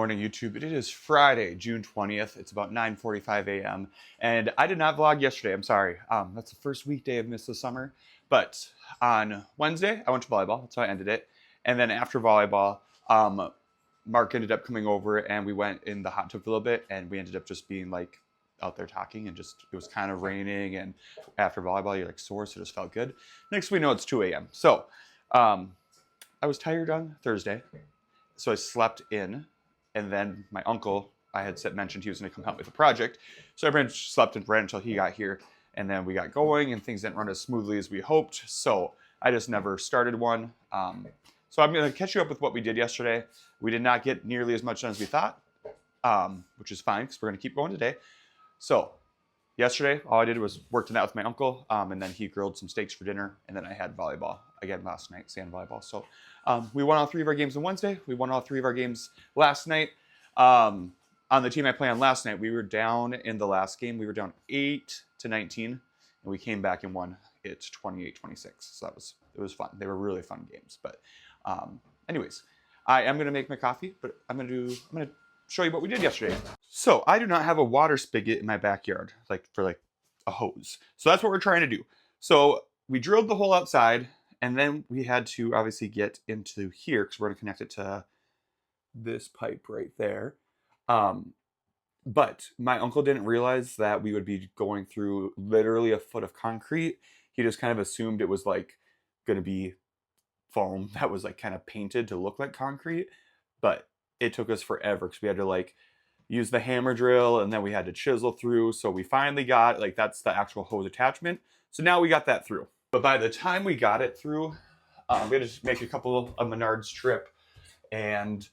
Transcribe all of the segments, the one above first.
Morning YouTube. It is Friday, June 20th. It's about 9:45 a.m. and I did not vlog yesterday. I'm sorry. That's the first weekday I've missed this summer. But on Wednesday, I went to volleyball. That's how I ended it. And then after volleyball, Mark ended up coming over and we went in the hot tub for a little bit and we ended up just being like out there talking and just, it was kind of raining, and after volleyball you're like sore, so it just felt good. Next thing we know, it's 2 a.m. So I was tired on Thursday, so I slept in. And then my uncle, I had mentioned he was going to come help with a project. So I slept and ran until he got here. And then we got going and things didn't run as smoothly as we hoped. So I just never started one. So I'm going to catch you up with what we did yesterday. We did not get nearly as much done as we thought, which is fine because we're going to keep going today. So yesterday, all I did was work tonight with my uncle. And then he grilled some steaks for dinner. And then I had volleyball again last night, sand volleyball. So we won all 3 of our games on Wednesday. We won all 3 of our games last night. On the team I played on last night, we were down in the last game. We were down 8-19, and we came back and won it 28-26. So it was fun. They were really fun games. But anyways, I am gonna make my coffee, but I'm gonna show you what we did yesterday. So I do not have a water spigot in my backyard, for a hose. So that's what we're trying to do. So we drilled the hole outside. And then we had to obviously get into here because we're going to connect it to this pipe right there. But my uncle didn't realize that we would be going through literally a foot of concrete. He just kind of assumed it was like going to be foam that was like kind of painted to look like concrete. But it took us forever because we had to like use the hammer drill and then we had to chisel through. So we finally got that's the actual hose attachment. So now we got that through. But by the time we got it through, we had to just make a couple of Menards trip. And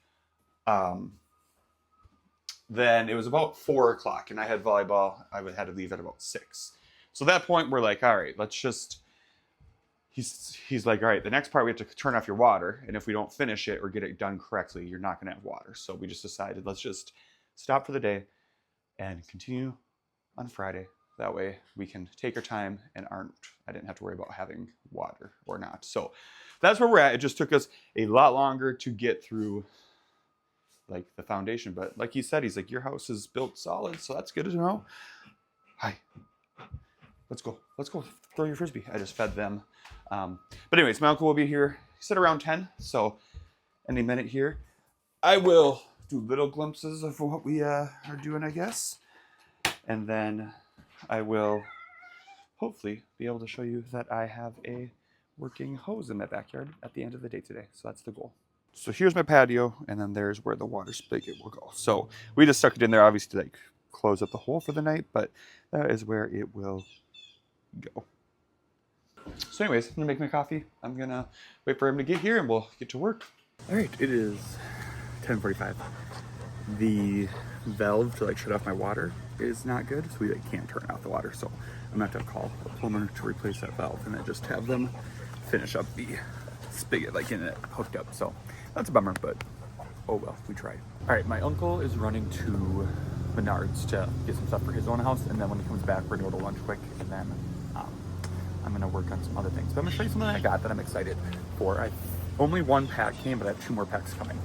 then it was about 4 o'clock and I had volleyball. I had to leave at about 6. So at that point, we're like, all right, let's just, he's like, all right, the next part we have to turn off your water. And if we don't finish it or get it done correctly, you're not going to have water. So we just decided, let's just stop for the day and continue on Friday. That way we can take our time and I didn't have to worry about having water or not. So that's where we're at. It just took us a lot longer to get through the foundation. But like he said, he's like, your house is built solid. So that's good to know. Hi, let's go throw your Frisbee. I just fed them. But anyways, my uncle will be here. He said around 10. So any minute here, I will do little glimpses of what we are doing, I guess. And then I will hopefully be able to show you that I have a working hose in my backyard at the end of the day today. So that's the goal. So here's my patio, and then there's where the water spigot will go. So we just stuck it in there, obviously, to close up the hole for the night, but that is where it will go. So anyways, I'm gonna make my coffee. I'm gonna wait for him to get here and we'll get to work. All right, it is 10:45. The valve to shut off my water is not good, so we can't turn off the water. So I'm gonna have to call a plumber to replace that valve and then just have them finish up the spigot getting it hooked up. So that's a bummer, but oh well, we tried. All right, my uncle is running to Menards to get some stuff for his own house, and then when he comes back, we're gonna go to lunch quick, and then I'm gonna work on some other things. But I'm gonna show you something I got that I'm excited for. Only 1 pack came, but I have 2 more packs coming.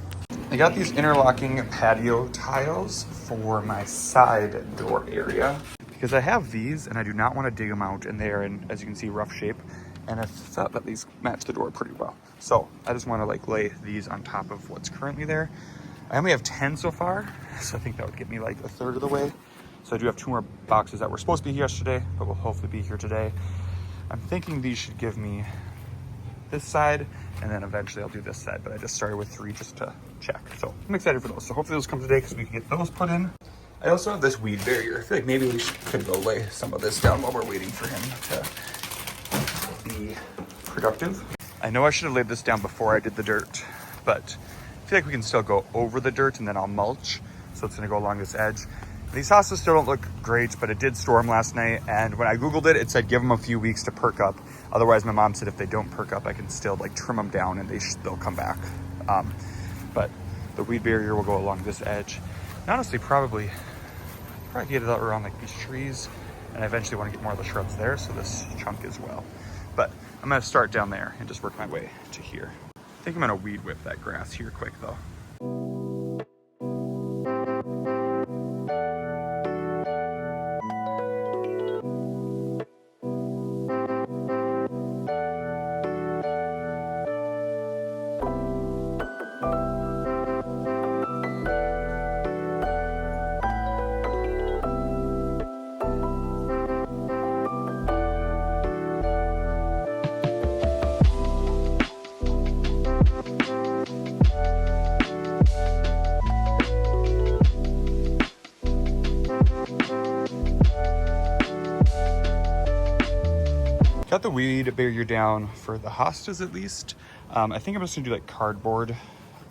I got these interlocking patio tiles for my side door area because I have these and I do not want to dig them out, and they are in, as you can see, rough shape, and I thought that these match the door pretty well. So I just want to lay these on top of what's currently there. I only have 10 so far, so I think that would get me a third of the way. So I do have 2 more boxes that were supposed to be here yesterday, but will hopefully be here today. I'm thinking these should give me this side, and then eventually I'll do this side, but I just started with 3 just to check. So I'm excited for those. So hopefully those come today because we can get those put in. I also have this weed barrier. I feel like maybe we could go lay some of this down while we're waiting for him to be productive. I know I should have laid this down before I did the dirt, but I feel like we can still go over the dirt and then I'll mulch. So it's gonna go along this edge. These hostas still don't look great, but it did storm last night. And when I Googled it, it said give them a few weeks to perk up. Otherwise, my mom said if they don't perk up, I can still trim them down and they'll come back. But the weed barrier will go along this edge. And honestly, probably get it around these trees. And I eventually want to get more of the shrubs there, so this chunk as well. But I'm gonna start down there and just work my way to here. I think I'm gonna weed whip that grass here quick though. got the weed barrier down for the hostas at least. I think I'm just gonna do like cardboard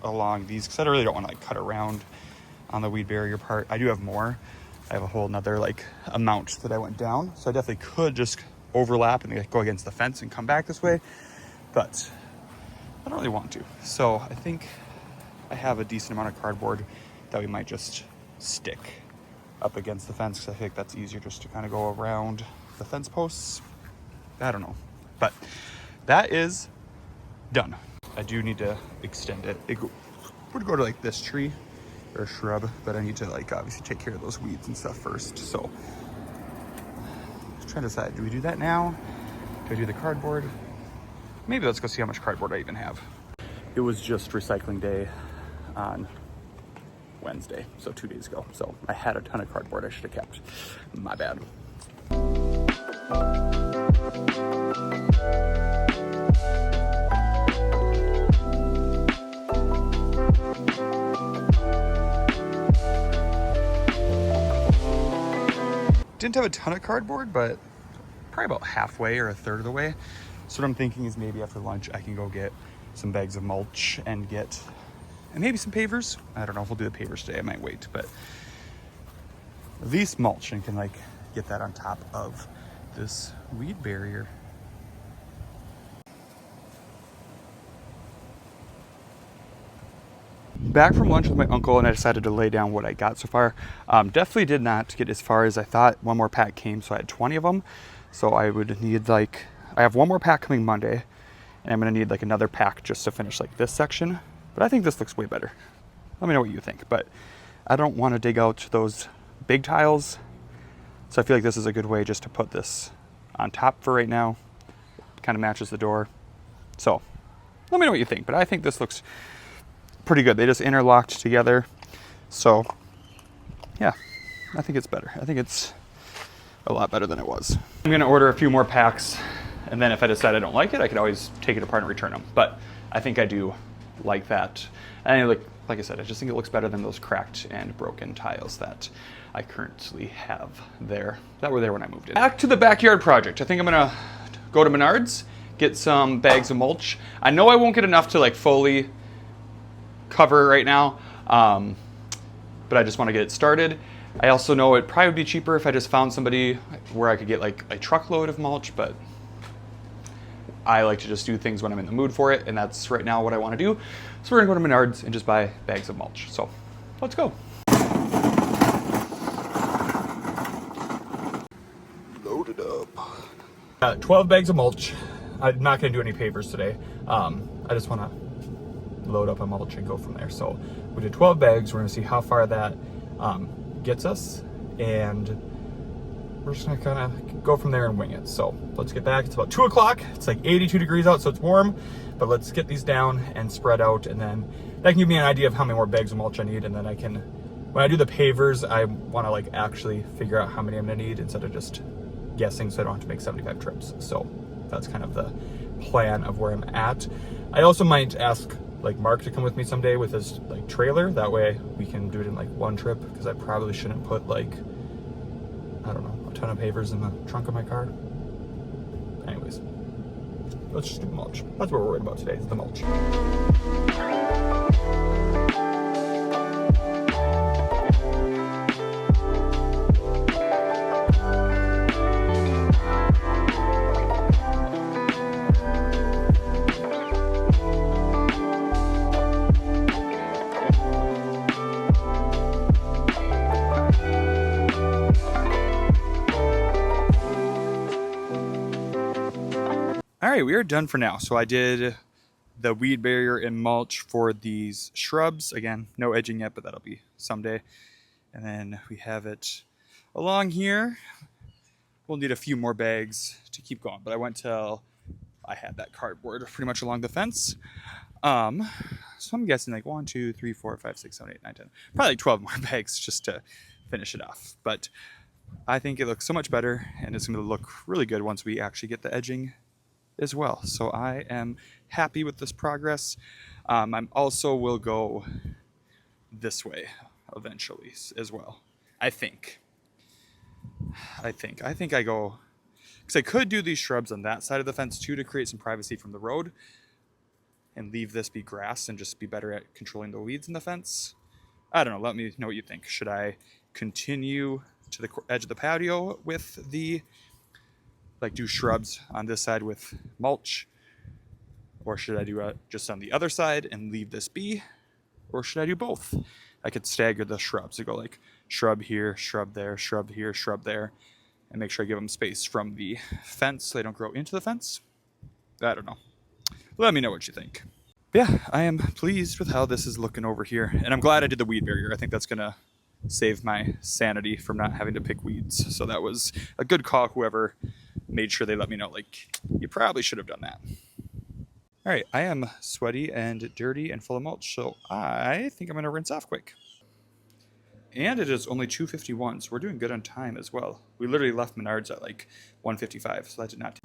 along these because I really don't want to like cut around on the weed barrier part. I do have more. I have a whole nother like amount that I went down, so I definitely could just overlap and go against the fence and come back this way, but I don't really want to. So I think I have a decent amount of cardboard that we might just stick up against the fence because I think that's easier just to kind of go around the fence posts. I don't know, but that is done. I do need to extend it. It would go to like this tree or shrub, but I need to like obviously take care of those weeds and stuff first. So I'm trying to decide, do we do that now? Do I do the cardboard? Maybe let's go see how much cardboard I even have. It was just recycling day on Wednesday, so 2 days ago. So I had a ton of cardboard I should have kept. My bad. Didn't have a ton of cardboard, but probably about halfway or a third of the way. So what I'm thinking is maybe after lunch I can go get some bags of mulch and maybe some pavers. I don't know if we'll do the pavers today. I might wait, but at least mulch and can like get that on top of this weed barrier. Back from lunch with my uncle, and I decided to lay down what I got so far. Definitely did not get as far as I thought. One more pack came, so I had 20 of them. So I would need I have one more pack coming Monday, and I'm gonna need like another pack just to finish like this section. But I think this looks way better. Let me know what you think, but I don't want to dig out those big tiles. So I feel like this is a good way just to put this on top for right now. Kind of matches the door. So let me know what you think, but I think this looks pretty good. They just interlocked together. So yeah, I think it's better. I think it's a lot better than it was. I'm gonna order a few more packs, and then if I decide I don't like it, I could always take it apart and return them. But I think I do like that. And like I said, I just think it looks better than those cracked and broken tiles that I currently have there, that were there when I moved in. Back to the backyard project. I think I'm gonna go to Menards, get some bags of mulch. I know I won't get enough to like fully cover right now, but I just want to get it started. I also know it probably would be cheaper if I just found somebody where I could get like a truckload of mulch, but I like to just do things when I'm in the mood for it, and that's right now what I want to do. So we're gonna go to Menards and just buy bags of mulch. So let's go. Load it up. 12 bags of mulch. I'm not gonna do any pavers today. I just want to load up a mulch and go from there. So we did 12 bags. We're gonna see how far that gets us, and we're just gonna kind of go from there and wing it. So let's get back. It's about 2 o'clock. It's like 82 degrees out, so it's warm, but let's get these down and spread out, and then that can give me an idea of how many more bags of mulch I need. And then I can, when I do the pavers, I want to like actually figure out how many I'm gonna need instead of just guessing, so I don't have to make 75 trips. So that's kind of the plan of where I'm at. I also might ask like Mark to come with me someday with his like trailer. That way we can do it in like one trip, because I probably shouldn't put like, I don't know, a ton of pavers in the trunk of my car. Anyways, let's just do the mulch. That's what we're worried about today, is the mulch. All right, we are done for now. So I did the weed barrier and mulch for these shrubs. Again, no edging yet, but that'll be someday. And then we have it along here. We'll need a few more bags to keep going, but I went till I had that cardboard pretty much along the fence. So I'm guessing like 1, 2, 3, 4, 5, 6, 7, 8, 9, 10, probably like 12 more bags just to finish it off. But I think it looks so much better, and it's gonna look really good once we actually get the edging as well. So I am happy with this progress. I'm also will go this way eventually as well. I think I go, Because I could do these shrubs on that side of the fence too to create some privacy from the road and leave this be grass and just be better at controlling the weeds in the fence. I don't know. Let me know what you think. Should I continue to the edge of the patio with the, like, do shrubs on this side with mulch? Or should I do it just on the other side and leave this be? Or should I do both? I could stagger the shrubs to go like shrub here, shrub there, shrub here, shrub there, and make sure I give them space from the fence so they don't grow into the fence. I don't know. Let me know what you think. Yeah, I am pleased with how this is looking over here. And I'm glad I did the weed barrier. I think that's gonna save my sanity from not having to pick weeds. So that was a good call, whoever made sure they let me know, like, you probably should have done that. All right, I am sweaty and dirty and full of mulch, so I think I'm gonna rinse off quick. And it is only 2:51, so we're doing good on time as well. We literally left Menards at like 1:55, so that did not take.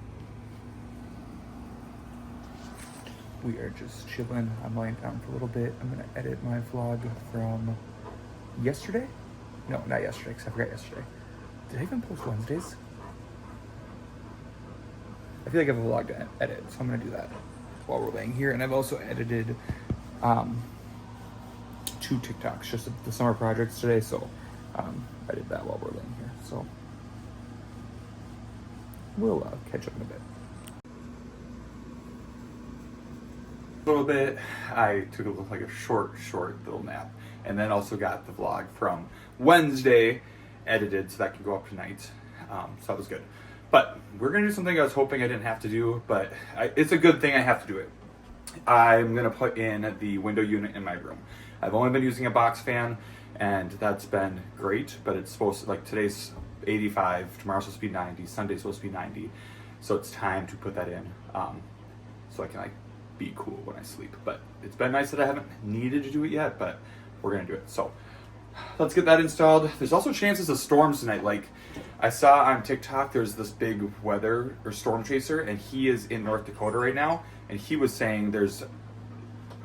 We are just chilling. I'm laying down for a little bit. I'm gonna edit my vlog from yesterday. No, not yesterday, because I forgot yesterday. Did I even post Wednesdays? I feel like I have a vlog to edit, so I'm gonna do that while we're laying here. And I've also edited 2 TikToks, just the summer projects today, so I did that while we're laying here. So we'll catch up in a bit. A little bit. I took a short little nap, and then also got the vlog from Wednesday edited, so that can go up tonight. So that was good. But we're gonna do something I was hoping I didn't have to do, but it's a good thing I have to do it. I'm gonna put in the window unit in my room. I've only been using a box fan, and that's been great, but it's supposed to, like, today's 85, tomorrow's supposed to be 90, Sunday's supposed to be 90, so it's time to put that in, so I can, like, be cool when I sleep. But it's been nice that I haven't needed to do it yet, but we're gonna do it. So let's get that installed. There's also chances of storms tonight. Like, I saw on TikTok there's this big weather or storm chaser, and he is in North Dakota right now, and he was saying there's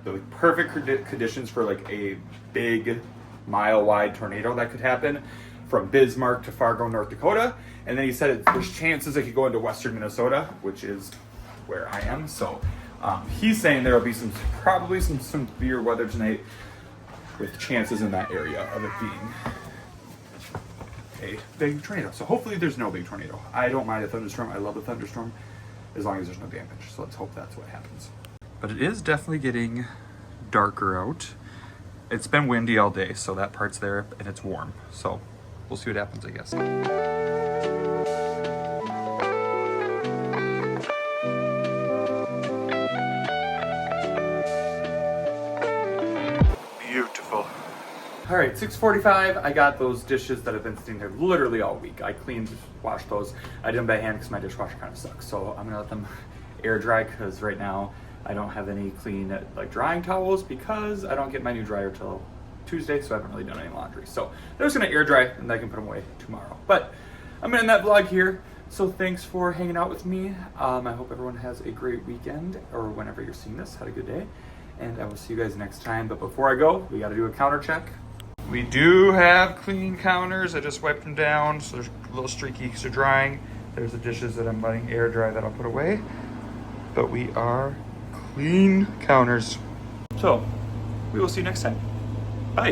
the perfect conditions for like a big mile-wide tornado that could happen from Bismarck to Fargo, North Dakota. And then he said there's chances it could go into western Minnesota, which is where I am. So he's saying there will be probably some severe weather tonight, with chances in that area of it being a big tornado. So hopefully there's no big tornado. I don't mind a thunderstorm. I love a thunderstorm as long as there's no damage. So let's hope that's what happens. But it is definitely getting darker out. It's been windy all day, so that part's there, and it's warm. So we'll see what happens, I guess. Beautiful. All right, 6:45. I got those dishes that have been sitting there literally all week. I washed those. I did them by hand because my dishwasher kind of sucks. So I'm gonna let them air dry, because right now I don't have any clean, like, drying towels, because I don't get my new dryer till Tuesday, so I haven't really done any laundry. So they're just gonna air dry, and I can put them away tomorrow. But I'm gonna end that vlog here. So thanks for hanging out with me. I hope everyone has a great weekend, or whenever you're seeing this, had a good day. And I will see you guys next time. But before I go, we gotta do a counter check. We do have clean counters. I just wiped them down, so they're a little streaky because they're drying. There's the dishes that I'm letting air dry that I'll put away. But we are clean counters. So we will see you next time. Bye.